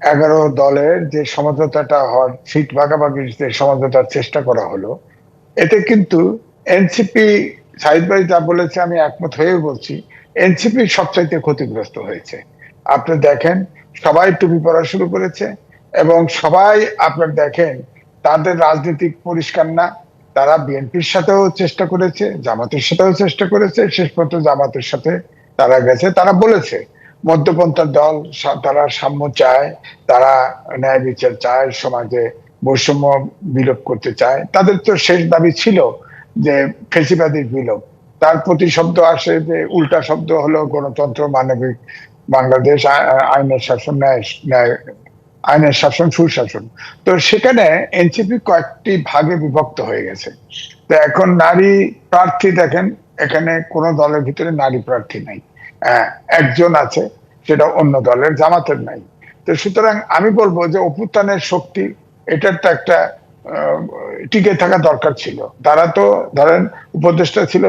11 দলের যে সমঝোতাটা হওয়ার সিট ভাগাভাগির যে সমঝোতার চেষ্টা করা হলো, এতে কিন্তু এনসিপি, সাঈদ ভাই যা বলেছে আমি একমত হয়ে বলছি, এনসিপি সবচাইতে ক্ষতিগ্রস্ত হয়েছে। আপনি দেখেন সবাই টুপি পরা শুরু করেছে এবং সবাই আপনার দেখেন তাদের রাজনৈতিক পরিষ্কার না। তারা বিএনপির সাথেও চেষ্টা করেছে, জামাতের সাথেও চেষ্টা করেছে, শেষ পর্যন্ত জামাতের সাথে তারা গেছে। তারা বলেছে মধ্যপন্থার দল, তারা সাম্য চায়, তারা ন্যায় বিচার চায়, সমাজে বৈষম্য বিলোপ করতে চায়। তাদের তো শেষ দাবি ছিল যে ফেসিবাদী বিলোপ। তার প্রতিশব্দ আসে যে উল্টা শব্দ হলো গণতন্ত্র, মানবিক বাংলাদেশ, আইনের শাসন, ন্যায়, আইনের শাসন, সুশাসন। তো সেখানে এনসিপি কয়েকটি ভাগে বিভক্ত হয়ে গেছে। তো এখন নারী প্রার্থী দেখেন, এখানে কোন দলের ভিতরে নারী প্রার্থী নাই। একজন আছে, সেটা অন্য দলের, জামাতের নাই। তো সুতরাং আমি বলবো যে অভ্যুত্থানের শক্তি, এটার তো একটা টিকে থাকা দরকার ছিল। তারা তো ধরেন উপদেষ্টা ছিল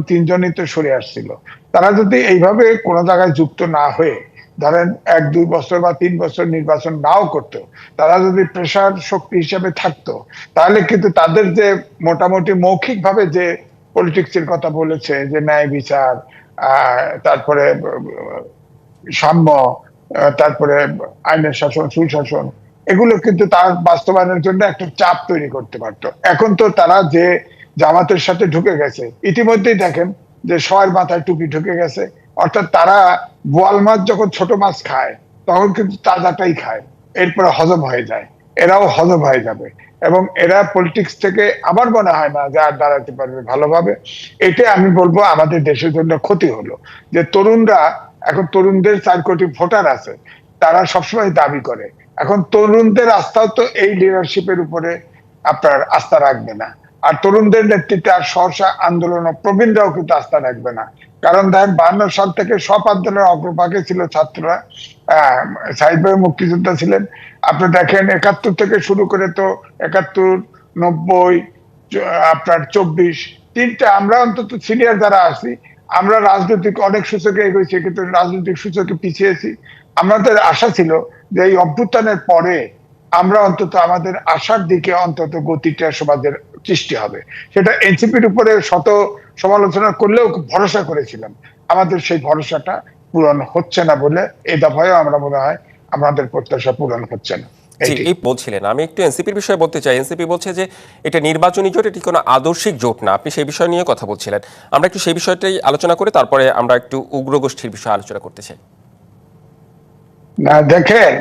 তিনজনই তো সরে আসছিল। তারা যদি এইভাবে কোনো জায়গায় যুক্ত না হয়ে ধরেন 1-2 বছর বা 3 বছর নির্বাচন নাও করতো, তারা যদি প্রেশার শক্তি হিসেবে থাকতো, তাহলে কিন্তু তাদের যে মোটামুটি মৌখিকভাবে যে পলিটিক্সের কথা বলেছে, যে ন্যায় বিচার, তারপরে সাম্য, তারপরে আইনের শাসন, সুশাসন, এগুলো কিন্তু তার বাস্তবায়নের জন্য একটা চাপ তৈরি করতে পারতো। এখন তো তারা যে জামাতের সাথে ঢুকে গেছে, ইতিমধ্যেই দেখেন যে সবার মাথায় টুপি ঢুকে গেছে। অর্থাৎ তারা বোয়াল মাছ যখন ছোট মাছ খায়, তখন কিন্তু তাজাটাই খায়, এরপরে হজম হয়ে যায়। এরাও হজম হয়ে যাবে এবং এরা পলিটিক্স থেকে আমার মনে হয় না যে আর দাঁড়াতে পারবে ভালোভাবে। এটা আমি বলবো আমাদের দেশের জন্য ক্ষতি হলো। যে তরুণরা, এখন তরুণদের 4 কোটি ভোটার আছে, তারা সবসময় দাবি করে। এখন তরুণদের আস্থাও তো এই লিডারশিপের উপরে আপনার আস্থা রাখবে না। আর তরুণদের নেতৃত্বে আর সহসা আন্দোলন, প্রবীণরাও কিন্তু আস্থা রাখবে না। কারণ দেখেন 52 সাল থেকে সব আন্দোলনের অগ্রভাগে ছিল ছাত্ররা। সাঈদ ভাই মুক্তিযোদ্ধা ছিলেন। আপনি দেখেন 71 থেকে শুরু করে তো 71, 90, আপনার 24, তিনটা আমরা অন্তত সিনিয়র যারা আছি, আমরা রাজনৈতিক অনেক সূচকে এগোইছি, কিন্তু রাজনৈতিক সূচকে পিছিয়েছি। আমাদের আশা ছিল যে এই অভ্যুত্থানের পরে আমরা অন্তত আমাদের আশার দিকে অন্তত গতিটা সমাজের সৃষ্টি হবে। সেটা এনসিপির উপরে শত সমালোচনা করলেও ভরসা করেছিলাম। আমাদের সেই ভরসাটা পূরণ হচ্ছে না বলে এই দফায়ও আমরা মনে হয় আমাদের প্রত্যাশা পূরণ হচ্ছে না। জি, এই বলছিলেন। আমি একটু এনসিপির বিষয়ে বলতে চাই। এনসিপি বলছে যে এটা নির্বাচনী জোট, এটি কোনো আদর্শিক জোট না। আপনি সেই বিষয় নিয়ে কথা বলছিলেন। আমরা একটু সেই বিষয়টাই আলোচনা করে তারপরে আমরা একটু উগ্র গোষ্ঠীর বিষয়ে আলোচনা করতে চাই। না দেখেন,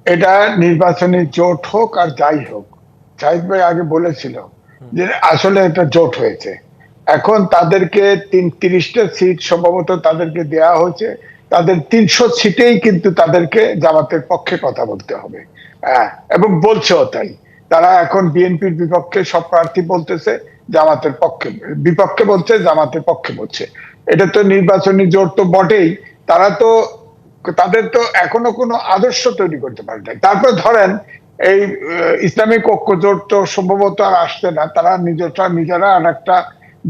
এটা নির্বাচনী জোট হোক আর যাই হোক, শাহিদ ভাই আগে বলেছিল যে আসলে এটা জোট হয়েছে। এখন তাদেরকে 30টা সিট সম্ভবত তাদেরকে দেয়া হয়েছে। তাদের 300 সিটেই কিন্তু তাদেরকে জামাতের পক্ষে কথা বলতে হবে। এবং বলছেও তাই। তারা এখন বিএনপির বিপক্ষে সব প্রার্থী বলতেছে, জামাতের পক্ষে বিপক্ষে বলছে, জামাতের পক্ষে বলছে। এটা তো নির্বাচনী জোট তো বটেই। তারা তো, তাদের তো এখনো কোনো আদর্শ তৈরি করতে পারে নাই। তারপর ধরেন এই ইসলামিক ঐক্য জোট তো সম্ভবত আর আসছে না। তারা নিজেরা আর একটা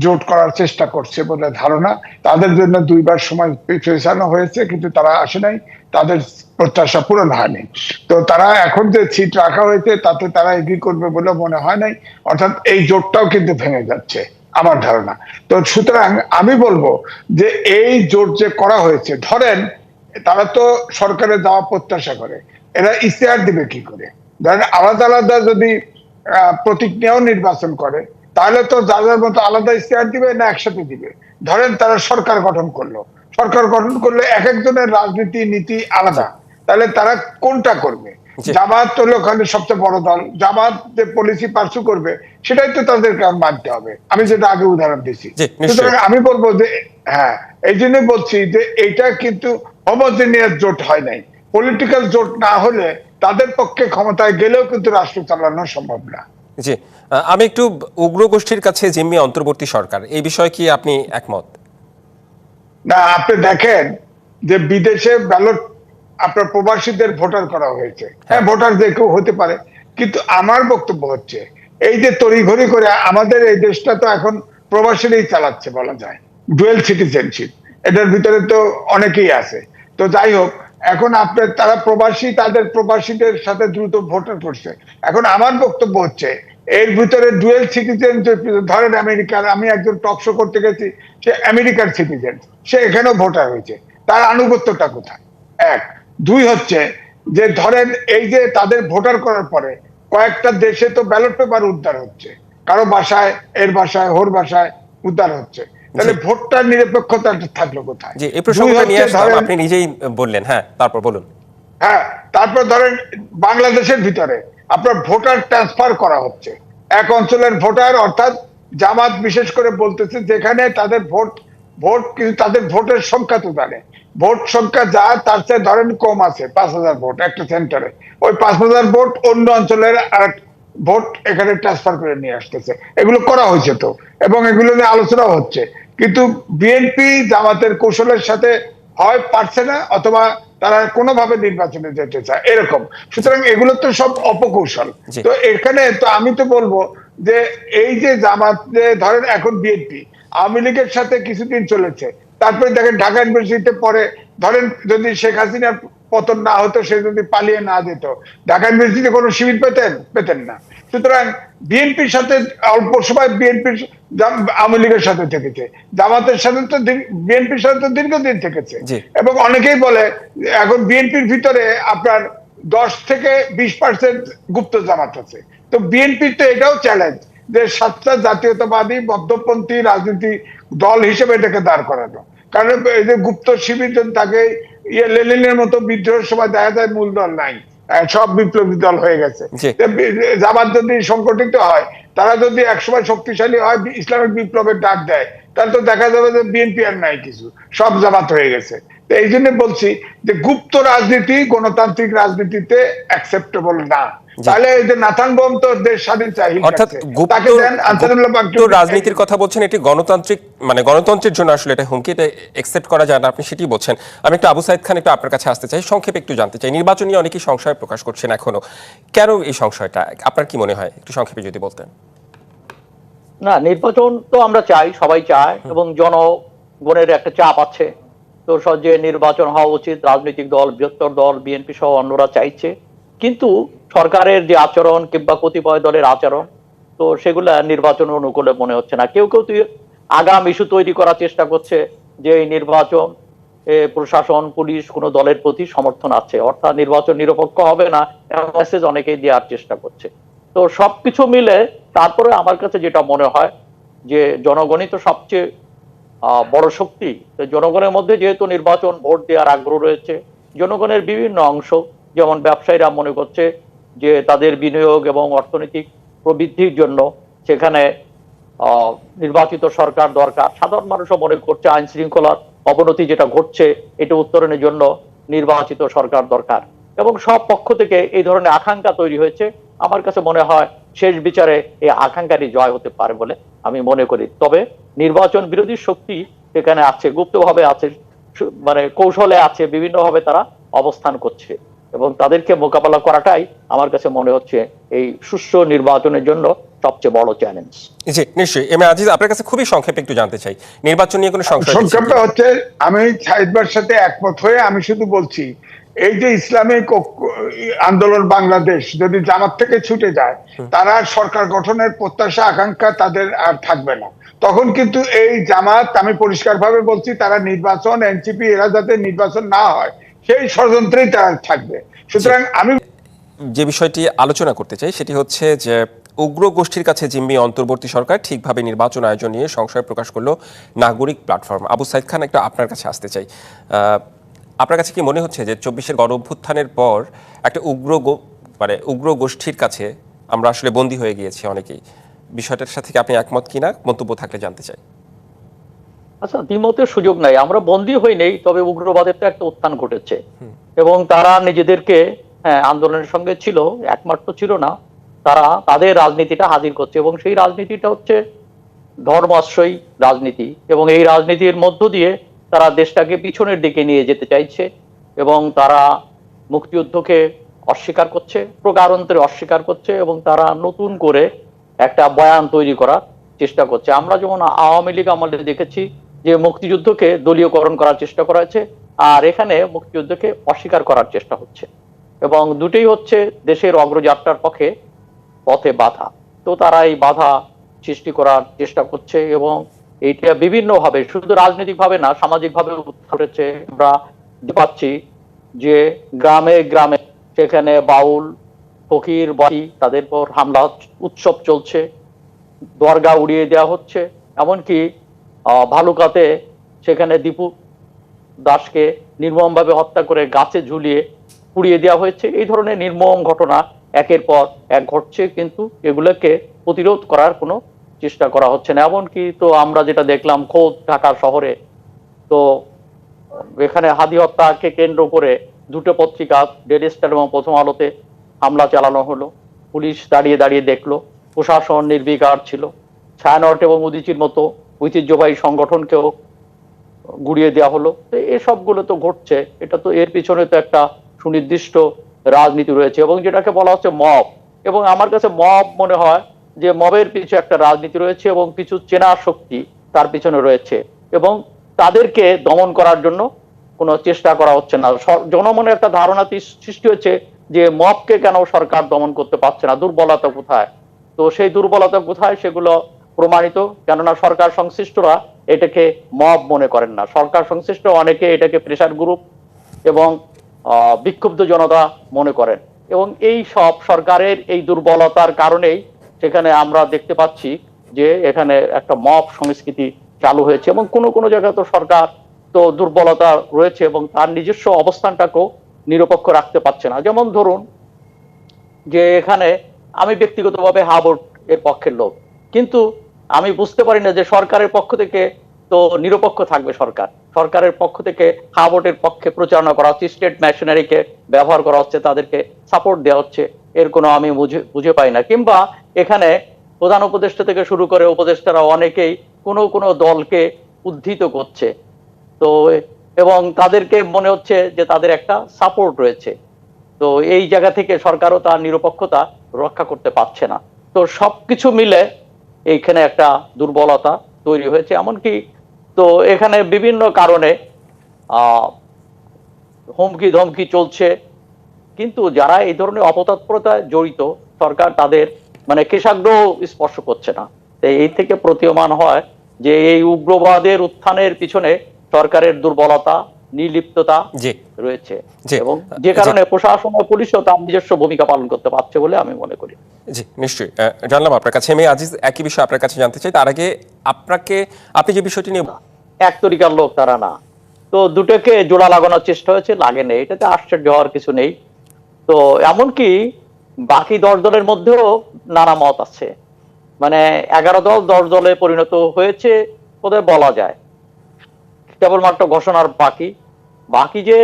জোট করার চেষ্টা করছে বলে ধারণা। তাদের জন্য 2বার সময় পেছানো হয়েছে, কিন্তু তারা আসে নাই, তাদের প্রত্যাশা পূরণ হয়নি। তো তারা এখন যে সিট রাখা হয়েছে তাতে তারা এগ্রি করবে বলে মনে হয় নাই। অর্থাৎ এই জোটটাও কিন্তু ভেঙে যাচ্ছে আমার ধারণা। তো সুতরাং আমি বলবো যে এই জোট যে করা হয়েছে, ধরেন তারা তো সরকারে যাওয়া প্রত্যাশা করে, এরা ইশতেহার দিবে কি করে? ধরেন আলাদা আলাদা যদি প্রতীক নিয়েও নির্বাচন করে, তাহলে তো যাদের মতো আলাদা ইশতেহার দিবে না একসাথে দিবে? ধরেন তারা সরকার গঠন করলো, সরকার গঠন করলে এক একজনের রাজনীতি নীতি আলাদা, তাহলে তারা কোনটা করবে? জামাত হলো ওখানে সবচেয়ে বড় দল, জামাত যে পলিসি পার্সু করবে সেটাই তো তাদেরকে মানতে হবে। আমি যেটা আগে উদাহরণ দিচ্ছি। সুতরাং আমি বলবো যে হ্যাঁ, এই জন্য বলছি যে এটা কিন্তু হোমোজেনিয়াস জোট হয় নাই। পলিটিক্যাল জোট না হলে তাদের পক্ষে ক্ষমতায় গেলেও কিন্তু রাষ্ট্র চালানো সম্ভব না। জি, আমি একটু উগ্র গোষ্ঠীর কাছে জিম্মি অন্তর্বর্তী সরকার, এই বিষয়ে কি আপনি একমত? না, আপনি দেখেন যে বিদেশে ব্যালট আপনার প্রবাসীদের ভোটার করা হয়েছে। হ্যাঁ, ভোটার যে কেউ হতে পারে, কিন্তু আমার বক্তব্য হচ্ছে এই যে তড়িঘড়ি করে আমাদের এই দেশটা তো এখন প্রবাসীরাই চালাচ্ছে বলা যায়, ডুয়েল সিটিজেনশিপ, এটার ভিতরে তো অনেকেই আছে। তো যাই হোক, এখন আপনার তারা প্রবাসী, তাদের প্রবাসীদের সাথে দ্রুত ভোটার করছে। এখন আমার বক্তব্য হচ্ছে এর ভিতরে ডুয়েল সিটিজেন, ধরেন আমেরিকার, আমি একজন টক শো করতে গেছি, সে আমেরিকার সিটিজেন, সে এখানেও ভোটার হয়েছে, তার আনুগত্যটা কোথায়? এক। দুই হচ্ছে যে ধরেন এই যে তাদের ভোটার করার পরে কয়েকটা দেশে তো ব্যালট পেপার উদ্ধার হচ্ছে, কারো বাসায়, এর বাসায়, ওর বাসায় উদ্ধার হচ্ছে, তাহলে ভোটটার নিরপেক্ষতা থাকলো কোথায়? জি, এই প্রসঙ্গটা নিয়ে আসলাম, আপনি নিজেই বললেন। হ্যাঁ, তারপর বলুন। হ্যাঁ, তারপর ধরেন বাংলাদেশের ভিতরে আপনার ভোটার ট্রান্সফার করা হচ্ছে, এক অঞ্চলের ভোটার, অর্থাৎ জামাত বিশেষ করে বলতেছে যেখানে তাদের ভোট ভোট কিন্তু তাদের ভোটের সংখ্যা তো জানে, ভোট সংখ্যা যা তার চেয়ে ধরেন কম আছে, 5,000 ভোট একটা সেন্টারে, ওই 5,000 ভোট অন্য অঞ্চলের আর ভোট এখানে ট্রান্সফার করে নিয়ে আসতেছে। এগুলো করা হয়েছে তো, এবং এগুলো নিয়ে আলোচনা হচ্ছে, কিন্তু বিএনপি জামাতের কৌশলের সাথে হয় পারছে না, অথবা তারা কোনোভাবে নির্বাচনে যেতে চায় এরকম। সুতরাং এগুলো তো সব অপকৌশল। তো এখানে তো আমি তো বলবো যে এই যে জামাত, যে ধরেন এখন বিএনপি আওয়ামী লীগের সাথে কিছুদিন চলেছে, তারপরে দেখেন ঢাকা ইউনিভার্সিটিতে পরে, ধরেন যদি শেখ হাসিনার পতন না হতো, সে যদি পালিয়ে না যেত, ঢাকা ইউনিভার্সিটিতে কোনো শিবির পেতেন না। সুতরাং বিএনপির সাথে অল্প সময় বিএনপির আওয়ামী লীগের সাথে থেকেছে, জামাতের সাথে তো বিএনপির সাথে তো দীর্ঘদিন থেকেছে, এবং অনেকেই বলে এখন বিএনপির ভিতরে আপনার 10 থেকে 20% গুপ্ত জামাত আছে। তো বিএনপির তো এটাও চ্যালেঞ্জ যে 7টা জাতীয়তাবাদী মধ্যপন্থী রাজনীতি দল হিসেবে এটাকে দাঁড় করানো, কারণ এই যে গুপ্ত শিবির যদি তাকে লেনিনের মতো বিদ্রোহের সময় দেখা যায় মূল দল নাই, সব বিপ্লবী দল হয়ে গেছে। জামাত যদি সংগঠিত হয়, তারা যদি একসময় শক্তিশালী হয়, ইসলামিক বিপ্লবের ডাক দেয়, তাহলে তো দেখা যাবে যে বিএনপি আর নাই কিছু, সব জামাত হয়ে গেছে। তো এই জন্য বলছি যে গুপ্ত রাজনীতি গণতান্ত্রিক রাজনীতিতে অ্যাকসেপ্টেবল না। তাহলে এই যে নাথান বোম তো দেশ স্বাধীন চাই, অর্থাৎ গুপ্ত রাজনীতির কথা বলছেন, এটি গণতান্ত্রিক, মানে গণতন্ত্রের জন্য আসলে এটা হুমকি, এটা একসেপ্ট করা যায় না, আপনি সেটি বলছেন। আমি একটু আবু সাইদ খান, একটু আপনার কাছে আসতে চাই, সংক্ষেপে একটু জানতে চাই। নির্বাচন নিয়ে অনেকেই সংশয় প্রকাশ করছেন এখনো, কেন এই সংশয়টা, আপনার কি মনে হয় একটু সংক্ষেপে যদি বলতেন? না, নির্বাচন তো আমরা চাই, সবাই চায়, এবং জনগণের একটা চাপ আছে, তো যে নির্বাচন হওয়া উচিত, রাজনৈতিক দল, বৃহত্তর দল, বিএনপি সহ অন্যরা চাইছে, কিন্তু সরকারের যে আচরণ কিংবা কতিপয় দলের আচরণ, তো সেগুলা নির্বাচন অনুকূলে মনে হচ্ছে না। কেউ কেউ আগাম ইস্যু তৈরি করার চেষ্টা করছে যে এই নির্বাচন প্রশাসন, পুলিশ কোনো দলের প্রতি সমর্থন আছে, অর্থাৎ নির্বাচন নিরপেক্ষ হবে না, মেসেজ অনেকেই দেওয়ার চেষ্টা করছে। তো সবকিছু মিলে তারপরে আমার কাছে যেটা মনে হয় যে জনগণই তো সবচেয়ে বড় শক্তি। জনগণের মধ্যে যেহেতু নির্বাচন ভোট দেওয়ার আগ্রহ রয়েছে, জনগণের বিভিন্ন অংশ, যেমন ব্যবসায়ীরা মনে করছে যে তাদের বিনিয়োগ এবং অর্থনৈতিক প্রবৃদ্ধির জন্য সেখানে নির্বাচিত সরকার দরকার। সাধারণ মানুষও মনে করছে আইন শৃঙ্খলার অবনতি যেটা ঘটছে, এটা উত্তরণের জন্য নির্বাচিত সরকার দরকার, এবং সব পক্ষ থেকে এই ধরনের আকাঙ্ক্ষা তৈরি হয়েছে। আমার কাছে মনে হয় শেষ বিচারে এই আকাঙ্ক্ষারই জয় হতে পারে বলে আমি মনে করি। তবে নির্বাচন বিরোধী শক্তি এখানে আছে, গুপ্তভাবে আছে, মানে কৌশলে আছে, বিভিন্নভাবে তারা অবস্থান করছে, এবং তাদেরকে মোকাবেলা করাটাই আমার কাছে মনে হচ্ছে এই সুষ্ঠু নির্বাচনের জন্য সবচেয়ে বড় চ্যালেঞ্জ। জি, নিশ্চয়ই। এম এ আজিজ, আপনার কাছে খুবই সংক্ষেপে একটু জানতে চাই, নির্বাচন নিয়ে কোনো সংশয়? সংক্ষেপটা হচ্ছে, আমি সাইদবার সাথে একমত হয়ে আমি শুধু বলছি, এই যে ইসলামিক আন্দোলন বাংলাদেশ যদি জামাত থেকে ছুটে যায়, তারা সরকার গঠনের প্রত্যাশা আকাঙ্ক্ষা তাদের আর থাকবে না। তখন কিন্তু এই জামাত, আমি পরিষ্কারভাবে বলছি, তারা নির্বাচন, এনসিপি, এরা যাতে নির্বাচন না হয় সেই ষড়যন্ত্রেই তারা থাকবে। সুতরাং আমি যে বিষয়টি আলোচনা করতে চাই সেটি হচ্ছে যে উগ্র গোষ্ঠীর কাছে জিম্মি অন্তর্বর্তী সরকার ঠিকভাবে নির্বাচন আয়োজন নিয়ে সংশয় প্রকাশ করলো নাগরিক প্ল্যাটফর্ম। আবু সাইদ খান, একটা আপনার কাছে আসতে চাই, আপনার কাছে কি মনে হচ্ছে যে 24-এর গণ অভ্যুত্থানের পর একটা উগ্র গোষ্ঠীর কাছে আমরা আসলে বন্দী হয়ে গিয়েছি অনেকেই? বিষয়টার সাথে কি আপনি একমত কিনা, মন্তব্য থাকলে জানতে চাই। আচ্ছা, দ্বিমতের সুযোগ নাই, আমরা বন্দী হই নেই, তবে উগ্রবাদের তো একটা উত্থান ঘটেছে, এবং তারা নিজেদেরকে আন্দোলনের সঙ্গে ছিল, একমাত্র ছিল না, তারা তাদের রাজনীতিটা হাজির করছে, এবং সেই রাজনীতিটা হচ্ছে ধর্মাশ্রয়ী রাজনীতি, এবং এই রাজনীতির মধ্য দিয়ে তারা দেশটাকে পিছনের দিকে নিয়ে যেতে চাইছে, এবং তারা মুক্তিযুদ্ধকে অস্বীকার করছে, প্রকারান্তরে অস্বীকার করছে, এবং তারা নতুন করে একটা বয়ান তৈরি করার চেষ্টা করছে। আমরা যেমন আওয়ামী লীগ আমলে দেখেছি যে মুক্তিযুদ্ধকে দলীয়করণ করার চেষ্টা করা হয়েছে, আর এখানে মুক্তিযুদ্ধকে অস্বীকার করার চেষ্টা হচ্ছে, এবং দুটোই হচ্ছে দেশের অগ্রযাত্রার পথে বাধা। তো তারা এই বাধা সৃষ্টি করার চেষ্টা করছে, এবং এইটা বিভিন্ন ভাবে, শুধু রাজনৈতিক ভাবে না, সামাজিক ভাবে উঠেছে। আমরা পাচ্ছি যে গ্রামে গ্রামে সেখানে বাউল ফকির বাড়ি তাদের পর হামলা উৎসব চলছে, দরগা উড়িয়ে দেওয়া হচ্ছে। এমনকি ভালুকাতে সেখানে দীপু দাসকে নির্মমভাবে হত্যা করে গাছে ঝুলিয়ে পুড়িয়ে দেওয়া হয়েছে। এই ধরনের নির্মম ঘটনা একের পর এক ঘটছে, কিন্তু এগুলোকে প্রতিরোধ করার কোনো চেষ্টা করা হচ্ছে না। এমনকি তো আমরা যেটা দেখলাম খোদ ঢাকা শহরে, তো এখানে হাদি হত্যাকে কেন্দ্র করে দুটো পত্রিকা, ডেইলি স্টার এবং প্রথম আলোতে হামলা চালানো হলো। পুলিশ দাঁড়িয়ে দাঁড়িয়ে দেখলো, প্রশাসন নির্বিকার ছিল। ছায়ানট এবং উদীচীর মতো ঐতিহ্যবাহী সংগঠনকেও গুড়িয়ে দেওয়া হলো। তো এসবগুলো তো ঘটছে, এটা তো এর পিছনে তো একটা সুনির্দিষ্ট রাজনীতি রয়েছে, এবং যেটাকে বলা হচ্ছে মব। এবং আমার কাছে মব মনে হয় যে মবের পিছু একটা রাজনীতি রয়েছে, এবং কিছু চেনা শক্তি তার পিছনে রয়েছে, এবং তাদেরকে দমন করার জন্য কোনো চেষ্টা করা হচ্ছে না। জনমনে একটা ধারণা সৃষ্টি হচ্ছে যে মবকে কেন সরকার দমন করতে পারছে না, দুর্বলতা কোথায়। তো সেই দুর্বলতা কোথায় সেগুলো প্রমাণিত, কেননা সরকার সংশ্লিষ্টরা এটাকে মব মনে করেন না। সরকার সংশ্লিষ্ট অনেকে এটাকে প্রেসার গ্রুপ এবং বিক্ষুব্ধ জনতা মনে করেন, এবং এই সব সরকারের এই দুর্বলতার কারণেই সেখানে আমরা দেখতে পাচ্ছি যে এখানে একটা মব সংস্কৃতি চালু হয়েছে, এবং কোনো কোনো জায়গায় তো সরকার তো দুর্বলতা রয়েছে এবং তার নিজস্ব অবস্থানটাকেও নিরপেক্ষ রাখতে পারছে না। যেমন ধরুন যে এখানে আমি ব্যক্তিগতভাবে হাবোর্ড এর পক্ষের লোক, কিন্তু আমি বুঝতে পারি না যে সরকারের পক্ষ থেকে তো নিরপেক্ষ থাকবে। সরকারের পক্ষ থেকে হাবোর্ডের পক্ষে প্রচারণা করা হচ্ছে, স্টেট মেশিনারিকে ব্যবহার করা হচ্ছে, তাদেরকে সাপোর্ট দেওয়া হচ্ছে, এর কোনো আমি বুঝে পাই না। কিংবা এখানে প্রধান উপদেষ্টা থেকে শুরু করে উপদেষ্টারা অনেকেই কোনো কোনো দলকে উদ্ধৃত করছে, তো এবং তাদেরকে মনে হচ্ছে যে তাদের একটা সাপোর্ট রয়েছে। তো এই জায়গা থেকে সরকারও তার নিরপেক্ষতা রক্ষা করতে পারছে না। তো সবকিছু মিলে এইখানে একটা দুর্বলতা তৈরি হয়েছে। এমনকি তো এখানে বিভিন্ন কারণে হুমকি ধমকি চলছে, কিন্তু যারা এই ধরনের অপতৎপরতায় জড়িত সরকার তাদের মানে কেশাগ্রহ স্পর্শ করছে না। এই থেকে প্রতীয়মান হয় যে এই উগ্রবাদের উত্থানের পিছনে সরকারের দুর্বলতা, নির্লিপ্ততা রয়েছে, এবং যে কারণে প্রশাসন ও পুলিশও তার নিজস্ব ভূমিকা পালন করতে পারছে বলে আমি মনে করি। জি নিশ্চয়ই জানলাম আপনার কাছে। আমি আজিজ একই বিষয় আপনার কাছে জানতে চাই। তার আগে আপনি যে বিষয়টি নিয়ে, এক তরিকার লোক তারা না, তো দুটোকে জোড়া লাগানোর চেষ্টা হয়েছে, লাগে নেই, এটাতে আশ্চর্য হওয়ার কিছু নেই। তো এমনকি বাকি 10 দলের মধ্যেও নানা মত আছে, মানে 11 দল 10 দলে পরিণত হয়েছে ওদের বলা যায়, কেবলমাত্র ঘোষণার বাকি যে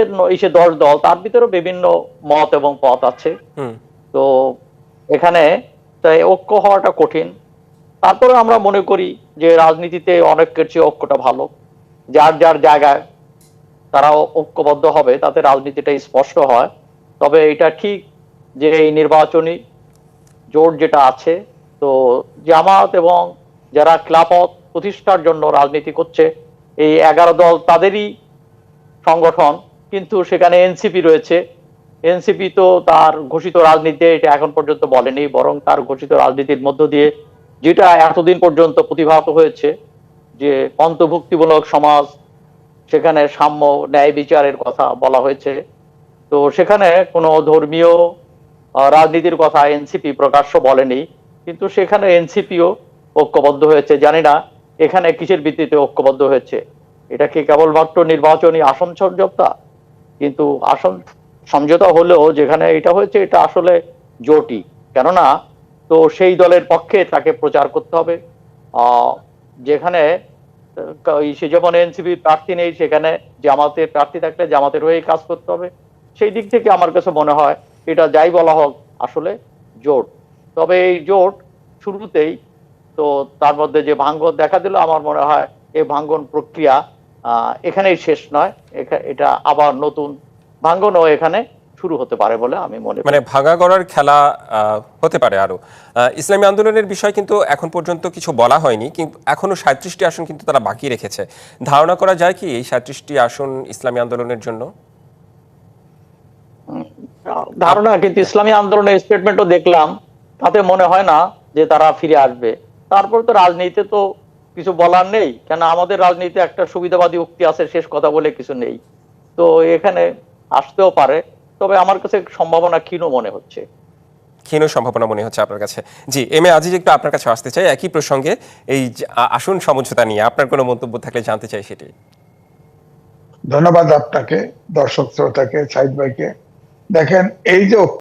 10 দল তার ভিতরে বিভিন্ন মত এবং পথ আছে। তো এখানে তাই ঐক্য হওয়াটা কঠিন। তারপরে আমরা মনে করি যে রাজনীতিতে অনেকের চেয়ে ঐক্যটা ভালো, যার যার জায়গায় তারা ঐক্যবদ্ধ হবে তাতে রাজনীতিটা স্পষ্ট হয়। তবে এটা ঠিক যে এই নির্বাচনী জোট যেটা আছে, তো জামাত এবং যারা খিলাফত প্রতিষ্ঠার জন্য রাজনীতি করছে, এই 11 দল তাদেরই সংগঠন, কিন্তু সেখানে এনসিপি রয়েছে। এনসিপি তো তার ঘোষিত রাজনীতি এটা এখন পর্যন্ত বলেনি, বরং তার ঘোষিত রাজনীতির মধ্য দিয়ে যেটা এতদিন পর্যন্ত প্রতিভাত হয়েছে যে অন্তর্ভুক্তিমূলক সমাজ, সেখানে সাম্য ন্যায় বিচারের কথা বলা হয়েছে। তো সেখানে কোনো ধর্মীয় রাজনীতির কথা এনসিপি প্রকাশ্য বলেনি, কিন্তু সেখানে এনসিপিও ঐক্যবদ্ধ হয়েছে। জানি না এখানে কিসের ভিত্তিতে ঐক্যবদ্ধ হয়েছে, এটা কি কেবলমাত্র নির্বাচনী আসন সমঝোতা? কিন্তু আসন সমঝোতা হলেও যেখানে এটা হয়েছে এটা আসলে জোটই, কেননা তো সেই দলের পক্ষে তাকে প্রচার করতে হবে। যেখানে সে যেমন এনসিপি প্রার্থী নেই, সেখানে জামাতের প্রার্থী থাকলে জামাতের হয়ে কাজ করতে হবে। সেই দিক থেকে আমার কাছে মনে হয় এটা যাই বলা হোক আসলে জোট। তবে এই জোট শুরুতেই তো তার মধ্যে যে ভাঙ্গন দেখা দিল, আমার মনে হয় এই ভাঙ্গন প্রক্রিয়া এখানেই শেষ নয়, এটা আবার নতুন ভাঙ্গনও এখানে শুরু হতে পারে বলে আমি মনে করি। মানে ভাঙা গড়ার খেলা হতে পারে আরো। ইসলামী আন্দোলনের বিষয় কিন্তু এখন পর্যন্ত কিছু বলা হয়নি, কিন্তু এখনো 37টি আসন কিন্তু তারা বাকি রেখেছে। ধারণা করা যায় কি এই 37টি আসন ইসলামী আন্দোলনের জন্য? ধারণা, কিন্তু ইসলামী আন্দোলনের স্টেটমেন্টও দেখলাম, তাতে মনে হয় না যে তারা ফিরে আসবে। তারপর তো রাজনীতিতে তো কিছু বলার নেই, কেন আমাদের রাজনীতিতে একটা সুবিধাবাদী উক্তি আছে, শেষ কথা বলে কিছু নেই। তো এখানে আসতেও পারে, তবে আমার কাছে সম্ভাবনা ক্ষীণ মনে হচ্ছে। ক্ষীণ সম্ভাবনা মনে হচ্ছে আপনার কাছে। জি, এম এ আজিজ, একটু আপনার কাছে আসতে চাই একই প্রসঙ্গে, এই যে আসন সমঝোতা নিয়ে আপনার কোনো মন্তব্য থাকলে জানতে চাই সেটি। ধন্যবাদ আপনাকে, দর্শক শ্রোতাকে, সাইদ ভাইকে। দেখেন, এই যে